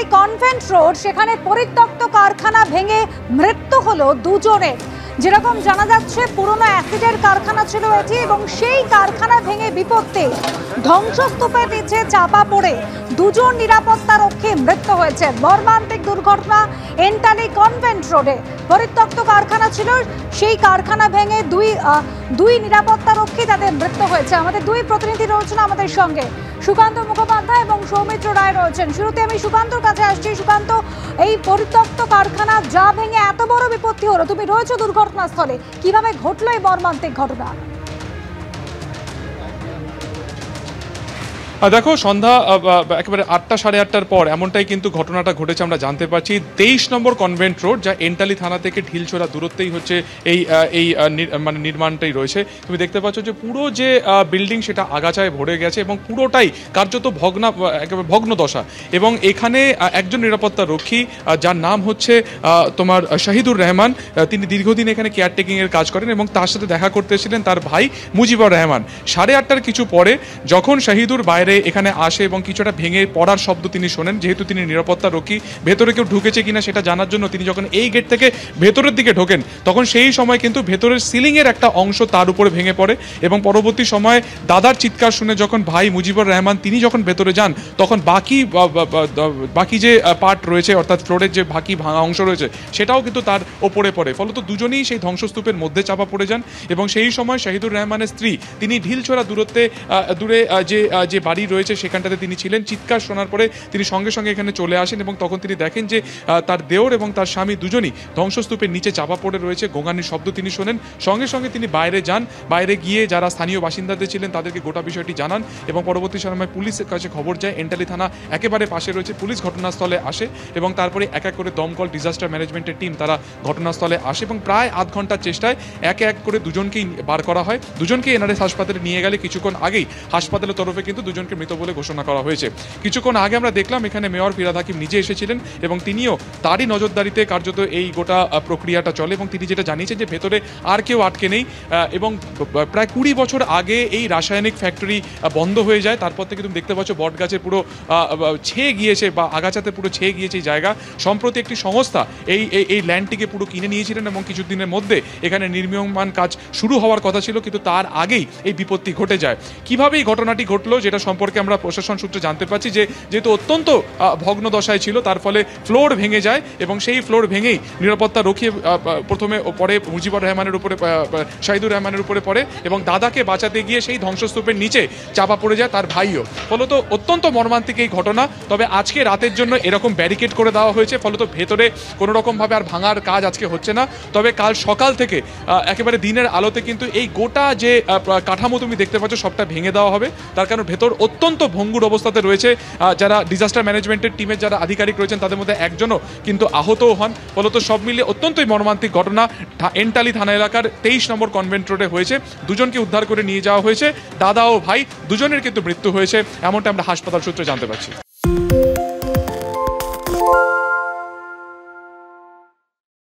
Entally convent road, সেখানে পরিত্যক্ত কারখানা ভেঙে মৃত্যু হলো দুজনের। যেরকম জানা যাচ্ছে পুরনো অ্যাসিডের কারখানা ছিল এটি, এবং সেই কারখানা ভেঙে বিপত্তি ধ্বংসস্তূপের নিচে চাপা পড়ে দুজন নিরাপত্তা রক্ষী মৃত্যু হয়েছে। মর্মান্তিক দুর্ঘটনা এন্টালি কনভেন্ট রোডে। পরিত্যক্ত কারখানা ছিল, সেই কারখানা ভেঙে দুই নিরাপত্তা রক্ষী তাদের মৃত্যু হয়েছে। আমাদের দুই প্রতিনিধি রয়েছেন আমাদের সঙ্গে, সুকান্ত মুখোপাধ্যায় এবং সৌমিত্র রায় রয়েছেন। শুরুতে আমি সুকান্তর কাছে আসছি। সুকান্ত, এই পরিত্যক্ত কারখানা যা ভেঙে এত বড় বিপত্তি হলো, তুমি রয়েছো দুর্ঘটনাস্থলে, কিভাবে ঘটলো এই মর্মান্তিক ঘটনা? দেখো, সন্ধ্যা একেবারে 8টা সাড়ে 8টার পর এমনটাই কিন্তু ঘটনাটা ঘটেছে আমরা জানতে পারছি। 23 নম্বর কনভেন্ট রোড, যা এন্টালি থানা থেকে ঢিলছোড়া দূরত্বেই হচ্ছে এই মানে নির্মাণটাই রয়েছে। তুমি দেখতে পাচ্ছ যে পুরো যে বিল্ডিং সেটা আগাছায় ভরে গেছে এবং পুরোটাই কার্যত একেবারে ভগ্ন দশা। এবং এখানে একজন নিরাপত্তা রক্ষী, যার নাম হচ্ছে তোমার শাহিদুর রহমান, তিনি দীর্ঘদিন এখানে কেয়ারটেকিং এর কাজ করেন এবং তার সাথে দেখা করতে এসেছিলেন তার ভাই মুজিবুর রহমান। 8:30টার কিছু পরে যখন শাহিদুর বাইরে এখানে আসে এবং কিছুটা ভেঙে পড়ার শব্দ তিনি শোনেন, যেহেতু তিনি নিরাপত্তা রক্ষী, ভেতরে কেউ ঢুকেছে কিনা সেটা জানার জন্য তিনি যখন এই গেট থেকে ভেতরের দিকে ঢোকেন, তখন সেই সময় কিন্তু ভেতরের সিলিং এর একটা অংশ তার উপরে ভেঙে পড়ে। এবং পরবর্তী সময়ে দাদার চিৎকার শুনে যখন ভাই মুজিবুর রহমান তিনি যখন ভেতরে যান, তখন বাকি যে পার্ট রয়েছে, অর্থাৎ ফ্লোরের যে বাকি ভাঙা অংশ রয়েছে, সেটাও কিন্তু তার ওপরে পড়ে। ফলত দুজনেই সেই ধ্বংসস্তূপের মধ্যে চাপা পড়ে যান। এবং সেই সময় শাহিদুর রহমানের স্ত্রী, তিনি ঢিলছোড়া দূরে যে বাড়ি রয়েছে সেখানটাতে তিনি ছিলেন। চিৎকার শোনার পরে তিনি সঙ্গে সঙ্গে এখানে চলে আসেন এবং তখন তিনি দেখেন যে তার দেওর এবং তার স্বামী দুজনই ধ্বংসস্তূপের নিচে চাপা পড়ে রয়েছে। গোঙানির শব্দ তিনি শোনেন। সঙ্গে সঙ্গে তিনি বাইরে যান। বাইরে গিয়ে যারা স্থানীয় বাসিন্দাদের ছিলেন তাদেরকে গোটা বিষয়টি জানান এবং পরবর্তী সময় পুলিশের কাছে খবর যায়। এন্টালি থানা একেবারে পাশে রয়েছে। পুলিশ ঘটনাস্থলে আসে এবং তারপরে এক এক করে দমকল, ডিজাস্টার ম্যানেজমেন্টের টিম তারা ঘটনাস্থলে আসে এবং প্রায় আধ ঘন্টার চেষ্টায় এক এক করে দুজনকেই বার করা হয়। দুজনকে এনআরএস হাসপাতালে নিয়ে গেলে কিছুক্ষণ আগেই হাসপাতালের তরফে কিন্তু দুজনকে মৃত বলে ঘোষণা করা হয়েছে। কিছুক্ষণ আগে আমরা দেখলাম এখানে মেয়র ফিরহাদ হাকিম নিজে এসেছিলেন এবং তিনিও তারই নজরদারিতে কার্যত এই গোটা প্রক্রিয়াটা চলে। এবং তিনি যেটা জানিয়েছেন যে ভেতরে আর কেউ আটকে নেই এবং প্রায় 20 বছর আগে এই রাসায়নিক ফ্যাক্টরি বন্ধ হয়ে যায়। তারপর থেকে তুমি দেখতে পাচ্ছ বট গাছের পুরো ছেয়ে গিয়েছে বা আগাছাতে পুরো ছেয়ে গিয়েছে এই জায়গা। সম্প্রতি একটি সংস্থা এই ল্যান্ডটিকে পুরো কিনে নিয়েছিলেন এবং কিছুদিনের মধ্যে এখানে নির্মীয়মান কাজ শুরু হওয়ার কথা ছিল, কিন্তু তার আগেই এই বিপত্তি ঘটে যায়। কিভাবে এই ঘটনাটি ঘটলো যেটা সম্পর্কে আমরা প্রশাসন সূত্রে জানতে পারছি যে যেহেতু অত্যন্ত ভগ্ন দশায় ছিল, তার ফলে ফ্লোর ভেঙে যায় এবং সেই ফ্লোর ভেঙেই নিরাপত্তা রক্ষী প্রথমে পরে মুজিবুর রহমানের উপরে, শাহিদুর রহমানের উপরে পড়ে এবং দাদাকে বাঁচাতে গিয়ে সেই ধ্বংসস্তূপের নিচে চাপা পড়ে যায় তার ভাইও। ফলত অত্যন্ত মর্মান্তিক এই ঘটনা। তবে আজকে রাতের জন্য এরকম ব্যারিকেড করে দেওয়া হয়েছে, ফলত ভেতরে কোনো রকমভাবে আর ভাঙার কাজ আজকে হচ্ছে না। তবে কাল সকাল থেকে একেবারে দিনের আলোতে কিন্তু এই গোটা যে কাঠামো তুমি দেখতে পাচ্ছ সবটা ভেঙে দেওয়া হবে। তার কারণ ভেতর অত্যন্ত ভঙ্গুর অবস্থাতে রয়েছে। যারা ডিজাস্টার ম্যানেজমেন্টের টিমের যারা আধিকারিক রয়েছেন তাদের মধ্যে একজনও কিন্তু আহতও হন। ফলত সব মিলিয়ে অত্যন্তই মর্মান্তিক ঘটনা এন্টালি থানা এলাকার 23 নম্বর কনভেন্ট রোডে হয়েছে। দুজনকে উদ্ধার করে নিয়ে যাওয়া হয়েছে। দাদা ও ভাই দুজনের কিন্তু মৃত্যু হয়েছে, এমনটা আমরা হাসপাতাল সূত্রে জানতে পারছি।